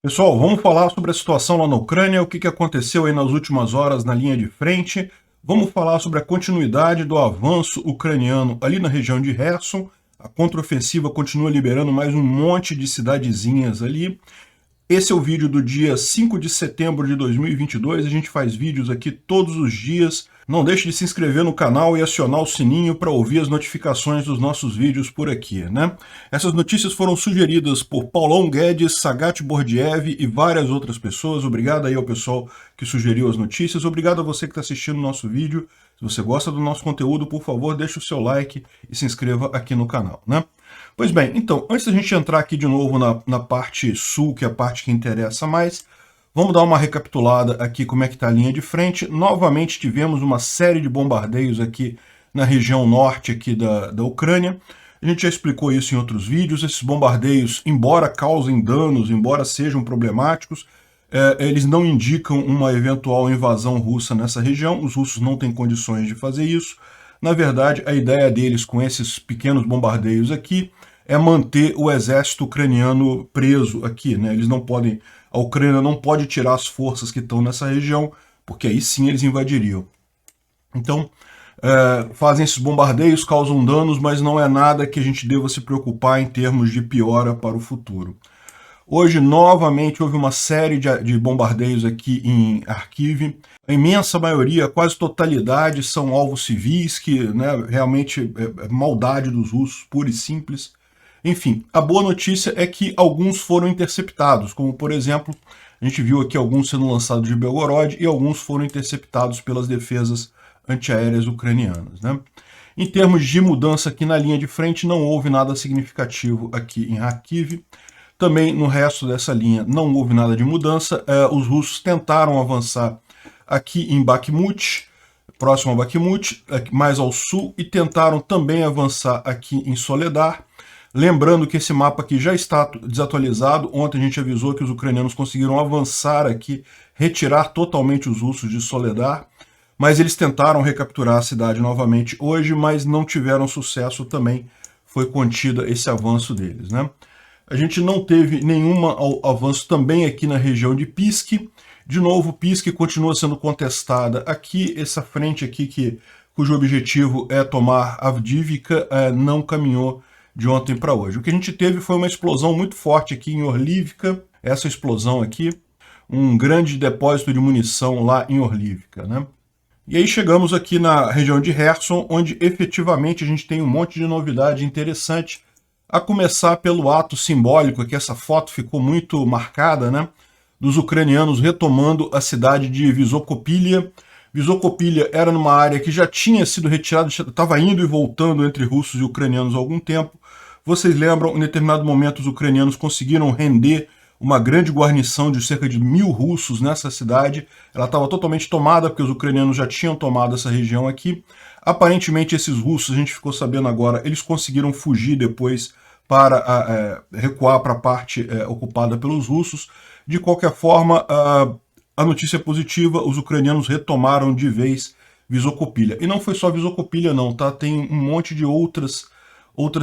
Pessoal, vamos falar sobre a situação lá na Ucrânia, o que aconteceu aí nas últimas horas na linha de frente. Vamos falar sobre a continuidade do avanço ucraniano ali na região de Kherson. A contraofensiva continua liberando mais um monte de cidadezinhas ali. Esse é o vídeo do dia 5 de setembro de 2022. A gente faz vídeos aqui todos os dias. Não deixe de se inscrever no canal e acionar o sininho para ouvir as notificações dos nossos vídeos por aqui, né? Essas notícias foram sugeridas por Paulão Guedes, Sagat Bordiev e várias outras pessoas. Obrigado aí ao pessoal que sugeriu as notícias. Obrigado a você que está assistindo o nosso vídeo. Se você gosta do nosso conteúdo, por favor, deixe o seu like e se inscreva aqui no canal, né? Pois bem, então, antes da gente entrar aqui de novo na parte sul, que é a parte que interessa mais, vamos dar uma recapitulada aqui como é que está a linha de frente. Novamente tivemos uma série de bombardeios aqui na região norte aqui da Ucrânia. A gente já explicou isso em outros vídeos. Esses bombardeios, embora causem danos, embora sejam problemáticos, eles não indicam uma eventual invasão russa nessa região. Os russos não têm condições de fazer isso. Na verdade, a ideia deles com esses pequenos bombardeios aqui é manter o exército ucraniano preso aqui, né? Eles não podem, a Ucrânia não pode tirar as forças que estão nessa região, porque aí sim eles invadiriam. Então, fazem esses bombardeios, causam danos, mas não é nada que a gente deva se preocupar em termos de piora para o futuro. Hoje, novamente, houve uma série de bombardeios aqui em Kharkiv. A imensa maioria, a quase totalidade, são alvos civis, que, né, realmente é maldade dos russos, pura e simples. Enfim, a boa notícia é que alguns foram interceptados, como, por exemplo, a gente viu aqui alguns sendo lançados de Belgorod e alguns foram interceptados pelas defesas antiaéreas ucranianas, né? Em termos de mudança aqui na linha de frente, não houve nada significativo aqui em Kharkiv. Também no resto dessa linha não houve nada de mudança. Os russos tentaram avançar aqui em Bakhmut, próximo a Bakhmut, mais ao sul, e tentaram também avançar aqui em Soledar. Lembrando que esse mapa aqui já está desatualizado. Ontem a gente avisou que os ucranianos conseguiram avançar aqui, retirar totalmente os russos de Soledar, mas eles tentaram recapturar a cidade novamente hoje, mas não tiveram sucesso também. Foi contida esse avanço deles, né? A gente não teve nenhum avanço também aqui na região de Pisk. De novo, Pisk continua sendo contestada aqui. Essa frente aqui, cujo objetivo é tomar Avdiivka, não caminhou de ontem para hoje. O que a gente teve foi uma explosão muito forte aqui em Orlivka. Essa explosão aqui, um grande depósito de munição lá em Orlivka, né? E aí chegamos aqui na região de Kherson, onde efetivamente a gente tem um monte de novidade interessante. A começar pelo ato simbólico, que essa foto ficou muito marcada, né? Dos ucranianos retomando a cidade de Visokopilya. Visokopilya era numa área que já tinha sido retirada, estava indo e voltando entre russos e ucranianos há algum tempo. Vocês lembram, em determinado momento, os ucranianos conseguiram render uma grande guarnição de cerca de 1000 russos nessa cidade. Ela estava totalmente tomada, porque os ucranianos já tinham tomado essa região aqui. Aparentemente, esses russos, a gente ficou sabendo agora, eles conseguiram fugir depois para recuar para a parte ocupada pelos russos. De qualquer forma, a notícia é positiva, os ucranianos retomaram de vez Visokopilya. E não foi só Visokopilya não, tá? Tem um monte de outras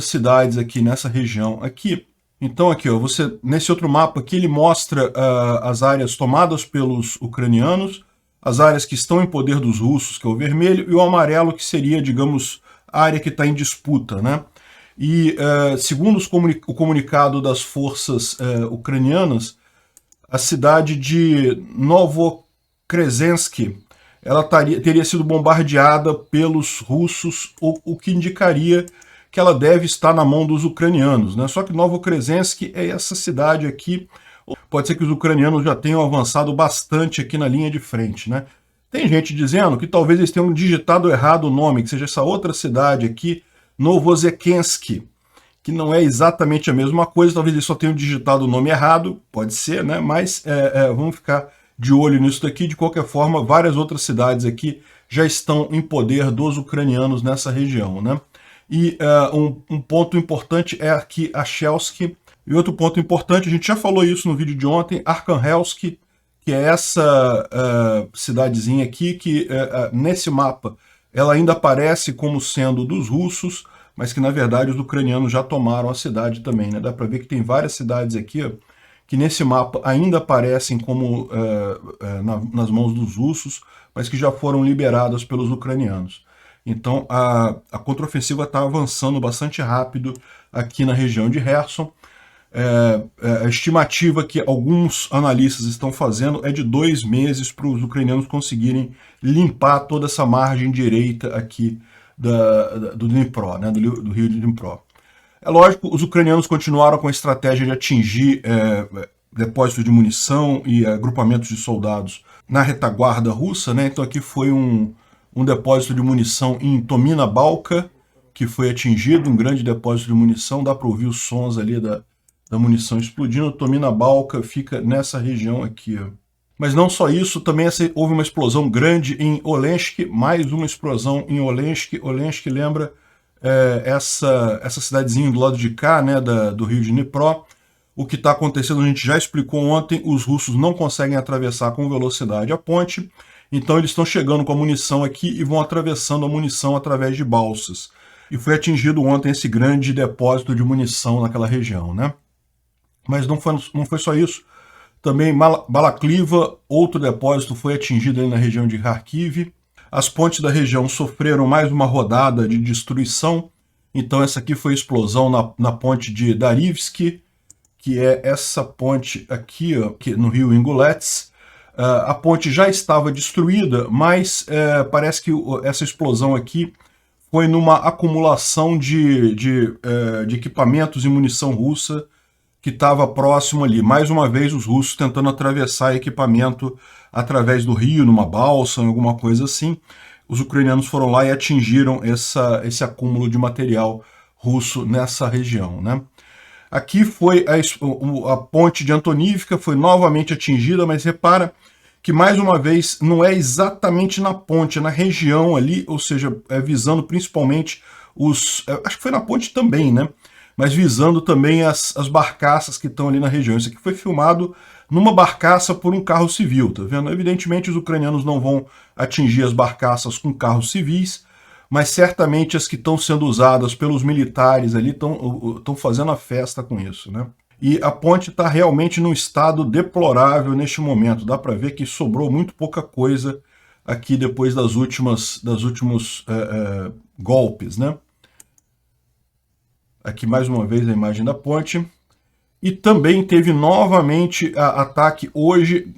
cidades aqui nessa região aqui. Então aqui, ó, você, nesse outro mapa aqui, ele mostra as áreas tomadas pelos ucranianos, as áreas que estão em poder dos russos, que é o vermelho, e o amarelo, que seria, digamos, a área que está em disputa, né? E, segundo o comunicado das forças ucranianas, a cidade de Novokresensk, ela teria sido bombardeada pelos russos, o que indicaria que ela deve estar na mão dos ucranianos, né? Só que Novokresensk é essa cidade aqui. Pode ser que os ucranianos já tenham avançado bastante aqui na linha de frente, né? Tem gente dizendo que talvez eles tenham digitado errado o nome, que seja essa outra cidade aqui, Novozekensk, que não é exatamente a mesma coisa, talvez eles só tenham digitado o nome errado, pode ser, né? Mas vamos ficar de olho nisso daqui. De qualquer forma, várias outras cidades aqui já estão em poder dos ucranianos nessa região, né? E um ponto importante é aqui a Shelsk. E outro ponto importante, a gente já falou isso no vídeo de ontem, Arkhangelsk, que é essa cidadezinha aqui, que nesse mapa ela ainda aparece como sendo dos russos, mas que na verdade os ucranianos já tomaram a cidade também, né? Dá para ver que tem várias cidades aqui, ó, que nesse mapa ainda aparecem como nas mãos dos russos, mas que já foram liberadas pelos ucranianos. Então a contraofensiva está avançando bastante rápido aqui na região de Kherson. A estimativa que alguns analistas estão fazendo é de 2 meses para os ucranianos conseguirem limpar toda essa margem direita aqui do Dnipro, né, do rio de Dnipro. É lógico, os ucranianos continuaram com a estratégia de atingir depósitos de munição e agrupamentos de soldados na retaguarda russa, né? Então aqui foi um depósito de munição em Tomina Balka, que foi atingido, um grande depósito de munição, dá para ouvir os sons ali da munição explodindo. Tomina Balka fica nessa região aqui, ó. Mas não só isso, também houve uma explosão grande em Olensk, mais uma explosão em Olensk. Olensk lembra essa cidadezinha do lado de cá, né, do rio de Dnipro. O que está acontecendo, a gente já explicou ontem, os russos não conseguem atravessar com velocidade a ponte, então eles estão chegando com a munição aqui e vão atravessando a munição através de balsas. E foi atingido ontem esse grande depósito de munição naquela região, né? Mas não foi só isso. Também Balakliva, outro depósito, foi atingido ali na região de Kharkiv. As pontes da região sofreram mais uma rodada de destruição. Então essa aqui foi a explosão na ponte de Darivsk, que é essa ponte aqui, ó, no rio Ingulets. A ponte já estava destruída, mas parece que essa explosão aqui foi numa acumulação de equipamentos e munição russa que estava próximo ali. Mais uma vez, os russos tentando atravessar equipamento através do rio, numa balsa, alguma coisa assim. Os ucranianos foram lá e atingiram esse acúmulo de material russo nessa região, né? Aqui foi a ponte de Antonivka, foi novamente atingida, mas repara que, mais uma vez, não é exatamente na ponte, é na região ali, ou seja, visando principalmente acho que foi na ponte também, né? Mas visando também as barcaças que estão ali na região. Isso aqui foi filmado numa barcaça por um carro civil, tá vendo? Evidentemente os ucranianos não vão atingir as barcaças com carros civis, mas certamente as que estão sendo usadas pelos militares ali estão fazendo a festa com isso, né? E a ponte está realmente num estado deplorável neste momento. Dá para ver que sobrou muito pouca coisa aqui depois dos últimos golpes, né? Aqui mais uma vez a imagem da ponte. E também teve novamente ataque hoje.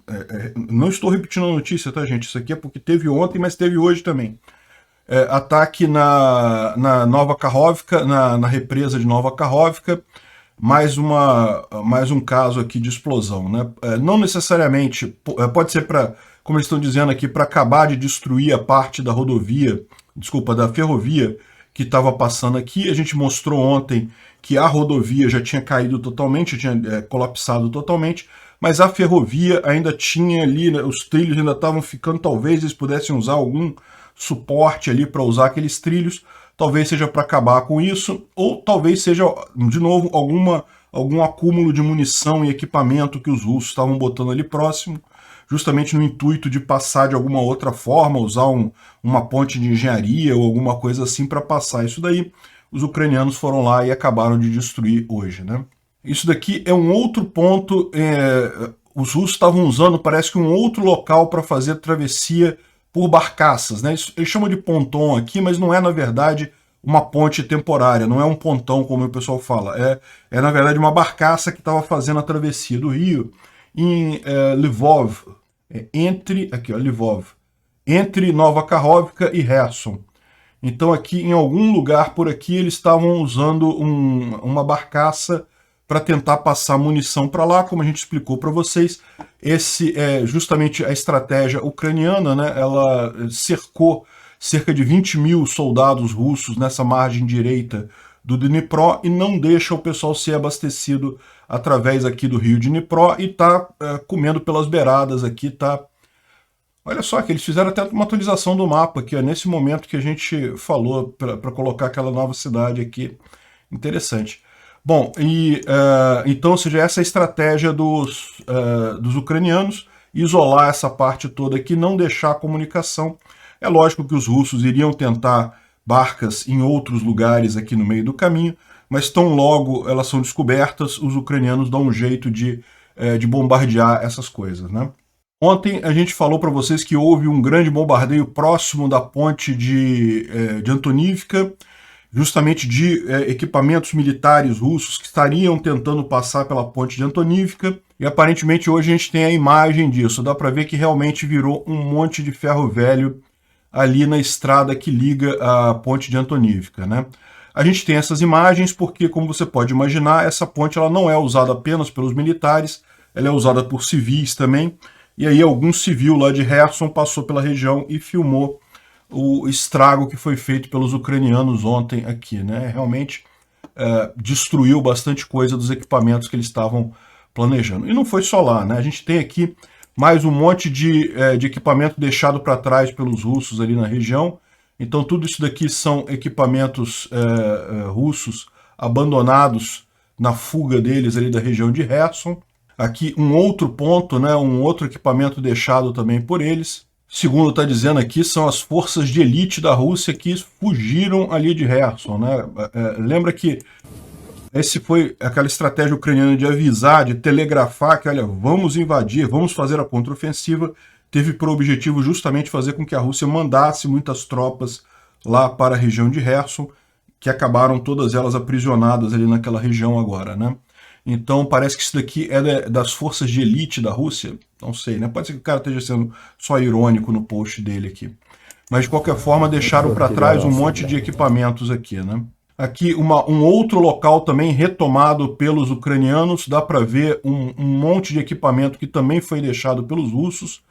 Não estou repetindo a notícia, tá, gente? Isso aqui é porque teve ontem, mas teve hoje também. Ataque na Nova Kakhovka, na represa de Nova Kakhovka. Mais um caso aqui de explosão, né? Não necessariamente, pode ser como eles estão dizendo aqui, para acabar de destruir a parte da rodovia, desculpa, da ferrovia que estava passando aqui. A gente mostrou ontem que a rodovia já tinha caído totalmente, tinha colapsado totalmente, mas a ferrovia ainda tinha ali, né, os trilhos ainda estavam ficando, talvez eles pudessem usar algum suporte ali para usar aqueles trilhos, talvez seja para acabar com isso, ou talvez seja, de novo, algum acúmulo de munição e equipamento que os russos estavam botando ali próximo, justamente no intuito de passar de alguma outra forma, usar uma ponte de engenharia ou alguma coisa assim para passar isso daí. Os ucranianos foram lá e acabaram de destruir hoje, né? Isso daqui é um outro ponto, os russos estavam usando, parece que um outro local para fazer travessia por barcaças, né? Eles chamam de ponton aqui, mas não é, na verdade, uma ponte temporária, não é um pontão, como o pessoal fala. É na verdade, uma barcaça que estava fazendo a travessia do rio em Lvov, Lvov, entre Nova Kakhovka e Kherson. Então aqui, em algum lugar por aqui, eles estavam usando uma barcaça para tentar passar munição para lá, como a gente explicou para vocês. Esse é justamente a estratégia ucraniana, né? Ela cercou cerca de 20 mil soldados russos nessa margem direita do Dnipro e não deixa o pessoal ser abastecido através aqui do rio Dnipro e tá comendo pelas beiradas aqui, tá? Olha só que eles fizeram até uma atualização do mapa aqui, ó, nesse momento que a gente falou para colocar aquela nova cidade aqui. Interessante. Bom, então, ou seja, essa é a estratégia dos ucranianos, isolar essa parte toda aqui, não deixar a comunicação. É lógico que os russos iriam tentar barcas em outros lugares aqui no meio do caminho, mas tão logo elas são descobertas, os ucranianos dão um jeito de de bombardear essas coisas, né? Ontem a gente falou para vocês que houve um grande bombardeio próximo da ponte de Antonivka, justamente de equipamentos militares russos que estariam tentando passar pela ponte de Antonivka, e aparentemente hoje a gente tem a imagem disso. Dá para ver que realmente virou um monte de ferro velho ali na estrada que liga a ponte de Antonivka, né? A gente tem essas imagens porque, como você pode imaginar, essa ponte ela não é usada apenas pelos militares, ela é usada por civis também, e aí algum civil lá de Kherson passou pela região e filmou o estrago que foi feito pelos ucranianos ontem aqui, né? Realmente destruiu bastante coisa dos equipamentos que eles estavam planejando. E não foi só lá, né? A gente tem aqui mais um monte de equipamento deixado para trás pelos russos ali na região. Então tudo isso daqui são equipamentos russos abandonados na fuga deles ali da região de Kherson. Aqui um outro ponto, né, um outro equipamento deixado também por eles. Segundo está dizendo aqui, são as forças de elite da Rússia que fugiram ali de Kherson, né? Lembra que esse foi aquela estratégia ucraniana de avisar, de telegrafar que, olha, vamos invadir, vamos fazer a contraofensiva, teve por objetivo justamente fazer com que a Rússia mandasse muitas tropas lá para a região de Kherson, que acabaram todas elas aprisionadas ali naquela região agora, né? Então parece que isso daqui é das forças de elite da Rússia, não sei, né? Pode ser que o cara esteja sendo só irônico no post dele aqui. Mas de qualquer forma deixaram para trás um monte de equipamentos aqui, né? Aqui um outro local também retomado pelos ucranianos, dá para ver um monte de equipamento que também foi deixado pelos russos,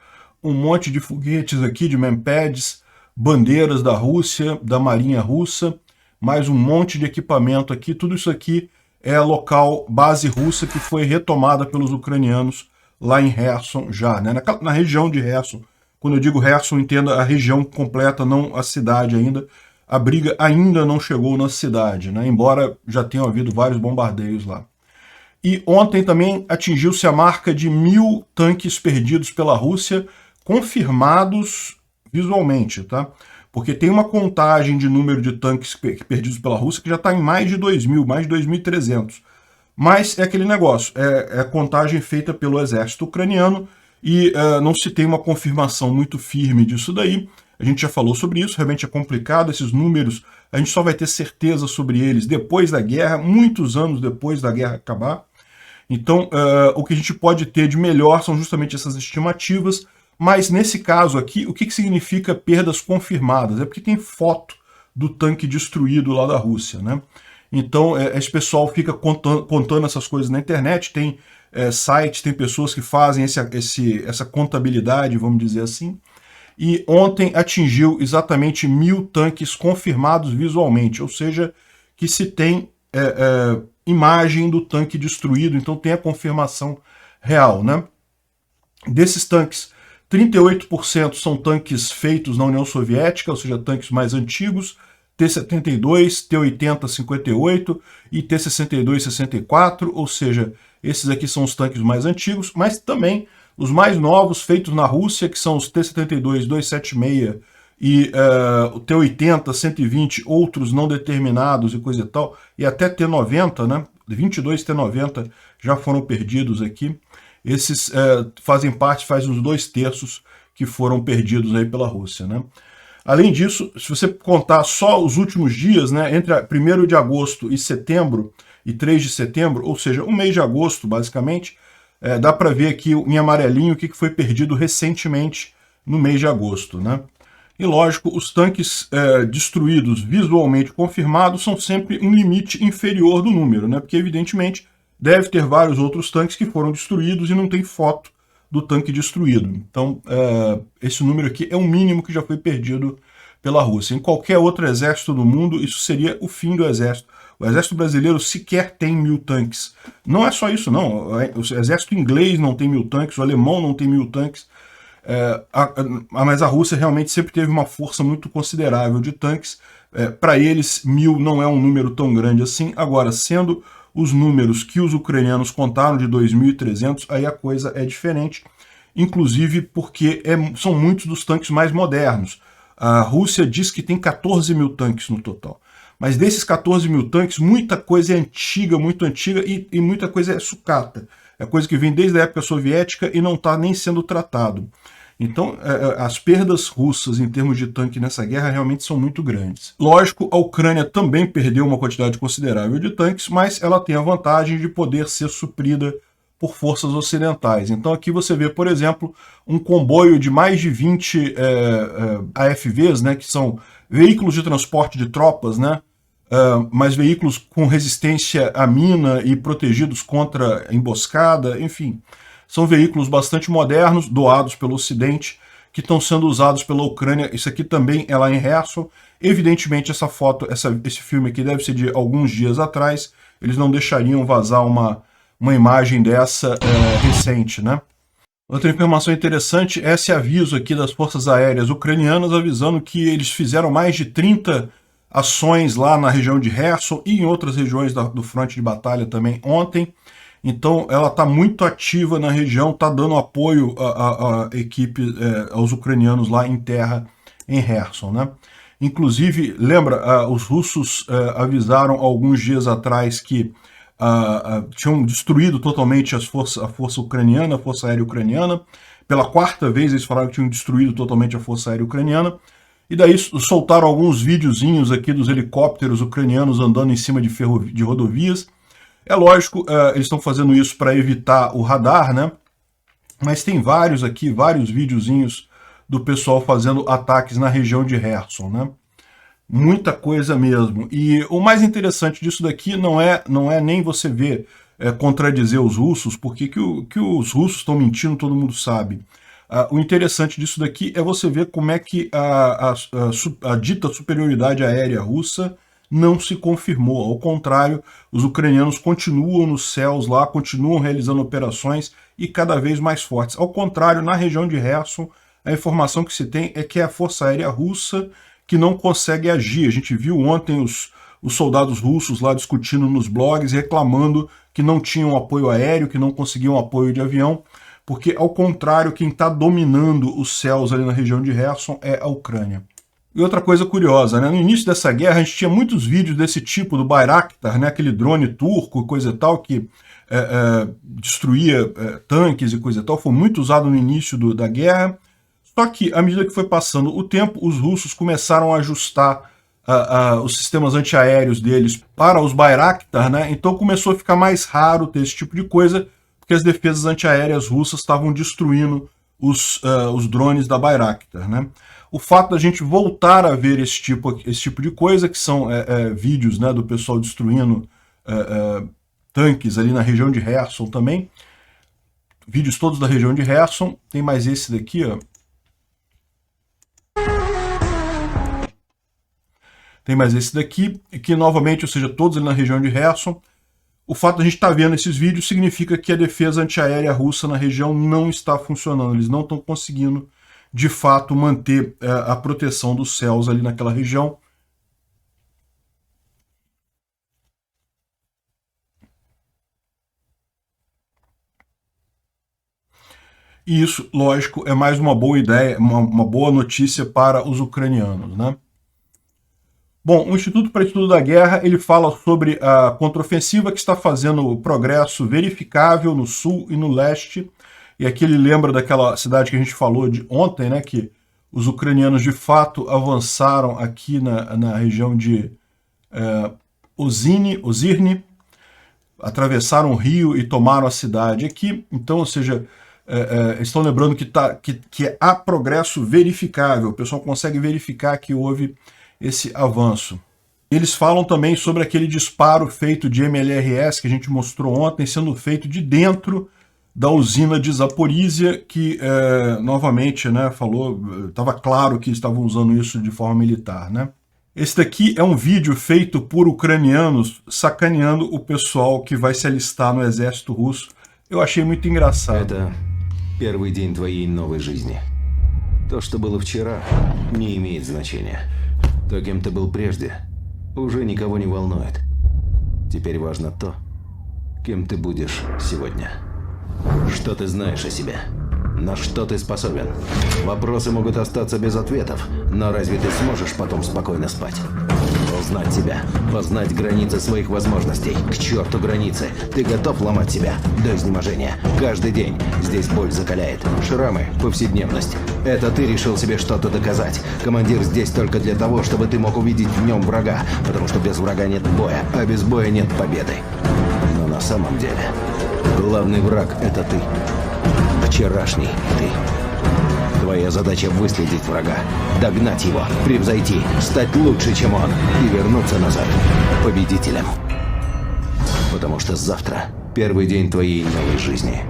um monte de foguetes aqui, de manpads, bandeiras da Rússia, da Marinha Russa, mais um monte de equipamento aqui, tudo isso aqui é local, base russa que foi retomada pelos ucranianos lá em Kherson já, né? Na região de Kherson. Quando eu digo Kherson, entenda a região completa, não a cidade ainda. A briga ainda não chegou na cidade, né? Embora já tenham havido vários bombardeios lá. E ontem também atingiu-se a marca de 1.000 tanques perdidos pela Rússia, confirmados visualmente, tá? Porque tem uma contagem de número de tanques perdidos pela Rússia que já está em mais de 2.000, mais de 2.300. Mas é aquele negócio, é a contagem feita pelo exército ucraniano e não se tem uma confirmação muito firme disso daí. A gente já falou sobre isso, realmente é complicado, esses números, a gente só vai ter certeza sobre eles depois da guerra, muitos anos depois da guerra acabar. Então, o que a gente pode ter de melhor são justamente essas estimativas, mas nesse caso aqui, o que significa perdas confirmadas? É porque tem foto do tanque destruído lá da Rússia, né? Então, esse pessoal fica contando essas coisas na internet, tem sites, tem pessoas que fazem essa contabilidade, vamos dizer assim, e ontem atingiu exatamente 1.000 tanques confirmados visualmente, ou seja, que se tem imagem do tanque destruído, então tem a confirmação real, né? Desses tanques, 38% são tanques feitos na União Soviética, ou seja, tanques mais antigos, T-72, T-80, 58 e T-62, 64, ou seja, esses aqui são os tanques mais antigos, mas também os mais novos feitos na Rússia, que são os T-72, 276 e o T-80, 120, outros não determinados e coisa e tal, e até T-90, né? 22 T-90 já foram perdidos aqui. Esses fazem uns 2/3 que foram perdidos aí pela Rússia, né? Além disso, se você contar só os últimos dias, né, entre 1º de agosto e setembro, e 3 de setembro, ou seja, um mês de agosto, basicamente, dá para ver aqui em amarelinho o que foi perdido recentemente no mês de agosto, né? E lógico, os tanques destruídos visualmente confirmados são sempre um limite inferior do número, né? Porque evidentemente deve ter vários outros tanques que foram destruídos e não tem foto do tanque destruído. Então, esse número aqui é o mínimo que já foi perdido pela Rússia. Em qualquer outro exército do mundo, isso seria o fim do exército. O exército brasileiro sequer tem 1.000 tanques. Não é só isso, não. O exército inglês não tem 1.000 tanques, o alemão não tem 1.000 tanques. Mas a Rússia realmente sempre teve uma força muito considerável de tanques. Para eles, 1.000 não é um número tão grande assim. Agora, sendo os números que os ucranianos contaram de 2.300, aí a coisa é diferente, inclusive porque são muitos dos tanques mais modernos. A Rússia diz que tem 14.000 tanques no total. Mas desses 14.000 tanques, muita coisa é antiga, muito antiga, e muita coisa é sucata. é coisa que vem desde a época soviética e não está nem sendo tratado. Então, as perdas russas em termos de tanque nessa guerra realmente são muito grandes. Lógico, a Ucrânia também perdeu uma quantidade considerável de tanques, mas ela tem a vantagem de poder ser suprida por forças ocidentais. Então aqui você vê, por exemplo, um comboio de mais de 20 AFVs, né, que são veículos de transporte de tropas, né, mas veículos com resistência à mina e protegidos contra emboscada, enfim. São veículos bastante modernos, doados pelo Ocidente, que estão sendo usados pela Ucrânia. Isso aqui também é lá em Kherson. Evidentemente, essa foto, esse filme aqui deve ser de alguns dias atrás. Eles não deixariam vazar uma imagem dessa recente, né? Outra informação interessante é esse aviso aqui das forças aéreas ucranianas, avisando que eles fizeram mais de 30 ações lá na região de Kherson e em outras regiões do fronte de batalha também ontem. Então ela está muito ativa na região, está dando apoio à equipe, aos ucranianos lá em terra, em Kherson, né? Inclusive, lembra, os russos avisaram alguns dias atrás que tinham destruído totalmente a força ucraniana, a força aérea ucraniana. Pela quarta vez eles falaram que tinham destruído totalmente a força aérea ucraniana. E daí soltaram alguns videozinhos aqui dos helicópteros ucranianos andando em cima de rodovias. É lógico, eles estão fazendo isso para evitar o radar, né? Mas tem vários videozinhos do pessoal fazendo ataques na região de Kherson, né? Muita coisa mesmo. E o mais interessante disso daqui não é nem você ver contradizer os russos, porque que os russos estão mentindo, todo mundo sabe. O interessante disso daqui é você ver como é que a dita superioridade aérea russa não se confirmou. Ao contrário, os ucranianos continuam nos céus lá, continuam realizando operações e cada vez mais fortes. Ao contrário, na região de Kherson, a informação que se tem é que é a força aérea russa que não consegue agir. A gente viu ontem os soldados russos lá discutindo nos blogs, reclamando que não tinham apoio aéreo, que não conseguiam apoio de avião, porque, ao contrário, quem está dominando os céus ali na região de Kherson é a Ucrânia. E outra coisa curiosa, né? No início dessa guerra a gente tinha muitos vídeos desse tipo, do Bayraktar, né? Aquele drone turco e coisa e tal, que destruía tanques e coisa e tal, foi muito usado no início da guerra. Só que, à medida que foi passando o tempo, os russos começaram a ajustar os sistemas antiaéreos deles para os Bayraktar, né? Então começou a ficar mais raro ter esse tipo de coisa, porque as defesas antiaéreas russas estavam destruindo os drones da Bayraktar, né? O fato da gente voltar a ver esse tipo de coisa, que são vídeos, né, do pessoal destruindo tanques ali na região de Kherson também, vídeos todos da região de Kherson. Tem mais esse daqui, ó. Tem mais esse daqui, que novamente, ou seja, todos ali na região de Kherson. O fato de a gente estar vendo esses vídeos significa que a defesa antiaérea russa na região não está funcionando. Eles não estão conseguindo, de fato, manter a proteção dos céus ali naquela região. E isso, lógico, é mais uma boa ideia, uma boa notícia para os ucranianos, né? Bom, o Instituto para Estudo da Guerra, ele fala sobre a contraofensiva que está fazendo progresso verificável no sul e no leste. E aqui ele lembra daquela cidade que a gente falou de ontem, né, que os ucranianos de fato avançaram aqui na região de Ozirne, atravessaram o rio e tomaram a cidade aqui. Então, ou seja, estão lembrando que há progresso verificável, o pessoal consegue verificar que houve esse avanço. Eles falam também sobre aquele disparo feito de MLRS que a gente mostrou ontem, sendo feito de dentro da usina de Zaporizhia, que novamente, né, estava claro que estavam usando isso de forma militar, né? Esse daqui é um vídeo feito por ucranianos sacaneando o pessoal que vai se alistar no exército russo. Eu achei muito engraçado. Это первый день твоей новой жизни. То, что было вчера, не имеет значения. То, кем ты был прежде, уже никого не волнует. Теперь важно то, кем ты будешь сегодня. Что ты знаешь о себе? На что ты способен? Вопросы могут остаться без ответов, но разве ты сможешь потом спокойно спать? узнать себя, познать границы своих возможностей. К черту границы. Ты готов ломать себя до изнеможения. Каждый день. Здесь боль закаляет. Шрамы, повседневность. Это ты решил себе что-то доказать. Командир здесь только для того, чтобы ты мог увидеть в нем врага. Потому что без врага нет боя, а без боя нет победы. Но на самом деле, главный враг — это ты. Вчерашний ты. Твоя задача — выследить врага, догнать его, превзойти, стать лучше, чем он, и вернуться назад победителем. Потому что завтра первый день твоей новой жизни.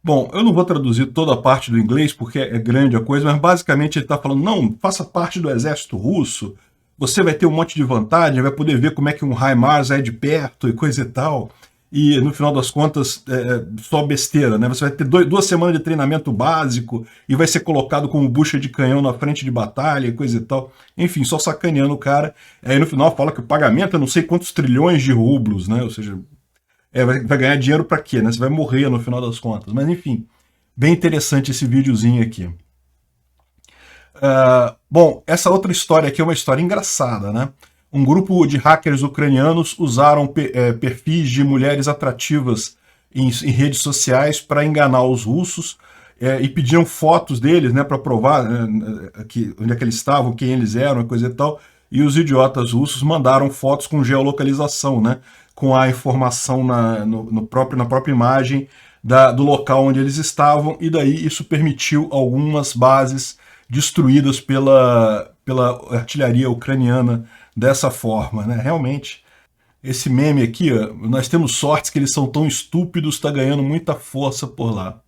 Bom, eu não vou traduzir toda a parte do inglês porque é grande a coisa, mas basicamente ele está falando, não, faça parte do exército russo, você vai ter um monte de vantagem, vai poder ver como é que um HIMARS é de perto e coisa e tal. E no final das contas, só besteira, né? Você vai ter 2 semanas de treinamento básico e vai ser colocado como bucha de canhão na frente de batalha e coisa e tal. Enfim, só sacaneando o cara. Aí no final fala que o pagamento é não sei quantos trilhões de rublos, né? Ou seja, vai ganhar dinheiro pra quê, né? Você vai morrer no final das contas. Mas enfim, bem interessante esse videozinho aqui. Bom, essa outra história aqui é uma história engraçada, né? Um grupo de hackers ucranianos usaram perfis de mulheres atrativas em redes sociais para enganar os russos e pediam fotos deles, né, para provar onde é que eles estavam, quem eles eram, coisa e tal. E os idiotas russos mandaram fotos com geolocalização, né, com a informação na própria imagem do local onde eles estavam, e daí isso permitiu algumas bases destruídas pela artilharia ucraniana dessa forma, né? Realmente, esse meme aqui, ó, nós temos sorte que eles são tão estúpidos, está ganhando muita força por lá.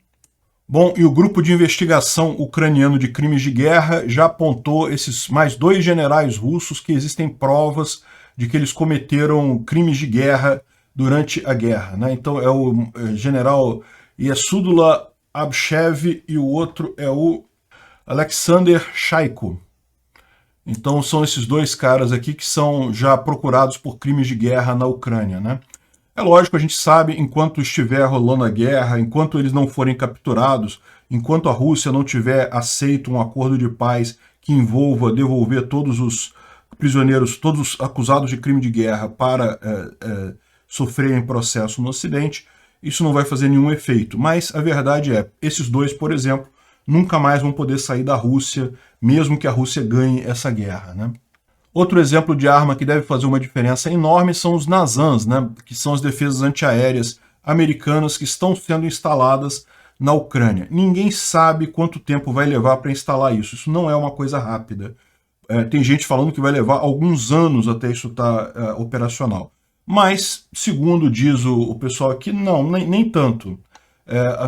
Bom, e o grupo de investigação ucraniano de crimes de guerra já apontou esses mais 2 generais russos que existem provas de que eles cometeram crimes de guerra durante a guerra, né? Então é o general Yesudula Abshev e o outro é o Alexander Shaiko. Então são esses 2 caras aqui que são já procurados por crimes de guerra na Ucrânia, né? É lógico, a gente sabe, enquanto estiver rolando a guerra, enquanto eles não forem capturados, enquanto a Rússia não tiver aceito um acordo de paz que envolva devolver todos os prisioneiros, todos os acusados de crime de guerra para sofrerem processo no Ocidente, isso não vai fazer nenhum efeito. Mas a verdade é, esses 2, por exemplo, nunca mais vão poder sair da Rússia, mesmo que a Rússia ganhe essa guerra, né? Outro exemplo de arma que deve fazer uma diferença enorme são os NASAMS, né? Que são as defesas antiaéreas americanas que estão sendo instaladas na Ucrânia. Ninguém sabe quanto tempo vai levar para instalar isso. Isso não é uma coisa rápida. Tem gente falando que vai levar alguns anos até isso estar operacional. Mas, segundo diz o pessoal aqui, não, nem tanto.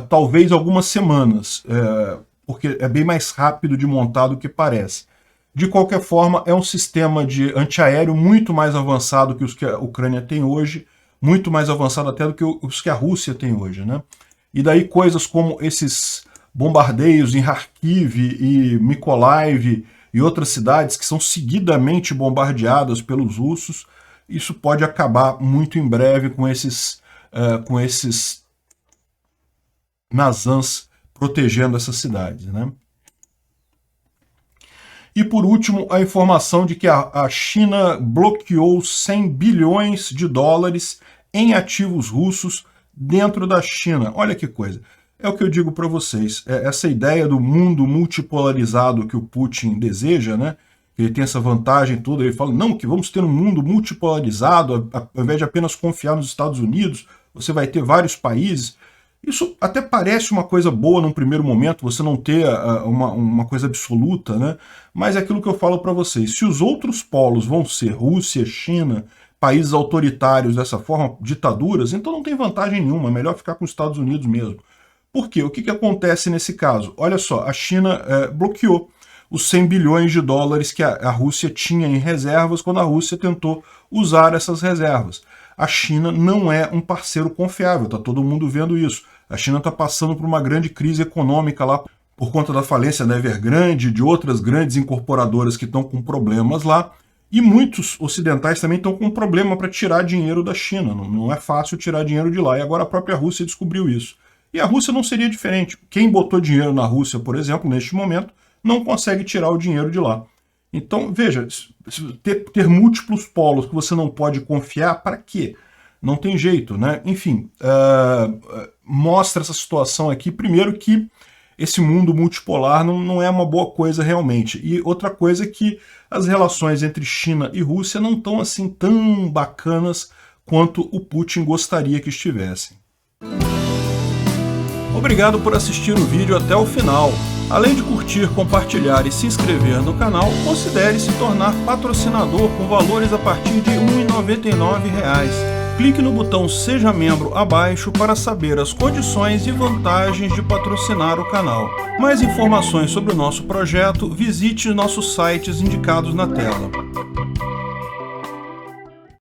Talvez algumas semanas, porque é bem mais rápido de montar do que parece. De qualquer forma, é um sistema de antiaéreo muito mais avançado que os que a Ucrânia tem hoje, muito mais avançado até do que os que a Rússia tem hoje, né? E daí coisas como esses bombardeios em Kharkiv e Mykolaiv e outras cidades que são seguidamente bombardeadas pelos russos, isso pode acabar muito em breve com esses NASAMS protegendo essas cidades, né? E por último, a informação de que a China bloqueou 100 bilhões de dólares em ativos russos dentro da China. Olha que coisa. É o que eu digo para vocês. Essa ideia do mundo multipolarizado que o Putin deseja, né? Ele tem essa vantagem toda, ele fala, não, que vamos ter um mundo multipolarizado, ao invés de apenas confiar nos Estados Unidos, você vai ter vários países. Isso até parece uma coisa boa num primeiro momento, você não ter uma coisa absoluta, né? Mas é aquilo que eu falo para vocês, se os outros polos vão ser Rússia, China, países autoritários dessa forma, ditaduras, então não tem vantagem nenhuma, é melhor ficar com os Estados Unidos mesmo. Por quê? O que acontece nesse caso? Olha só, a China bloqueou os 100 bilhões de dólares que a Rússia tinha em reservas quando a Rússia tentou usar essas reservas. A China não é um parceiro confiável, está todo mundo vendo isso. A China está passando por uma grande crise econômica lá por conta da falência da Evergrande e de outras grandes incorporadoras que estão com problemas lá. E muitos ocidentais também estão com problema para tirar dinheiro da China. Não é fácil tirar dinheiro de lá. E agora a própria Rússia descobriu isso. E a Rússia não seria diferente. Quem botou dinheiro na Rússia, por exemplo, neste momento, não consegue tirar o dinheiro de lá. Então, veja, ter múltiplos polos que você não pode confiar, para quê? Não tem jeito, né? Enfim, mostra essa situação aqui, primeiro que esse mundo multipolar não é uma boa coisa realmente. E outra coisa é que as relações entre China e Rússia não estão assim tão bacanas quanto o Putin gostaria que estivessem. Obrigado por assistir o vídeo até o final. Além de curtir, compartilhar e se inscrever no canal, considere se tornar patrocinador com valores a partir de R$ 1,99. Clique no botão Seja Membro abaixo para saber as condições e vantagens de patrocinar o canal. Mais informações sobre o nosso projeto, visite nossos sites indicados na tela.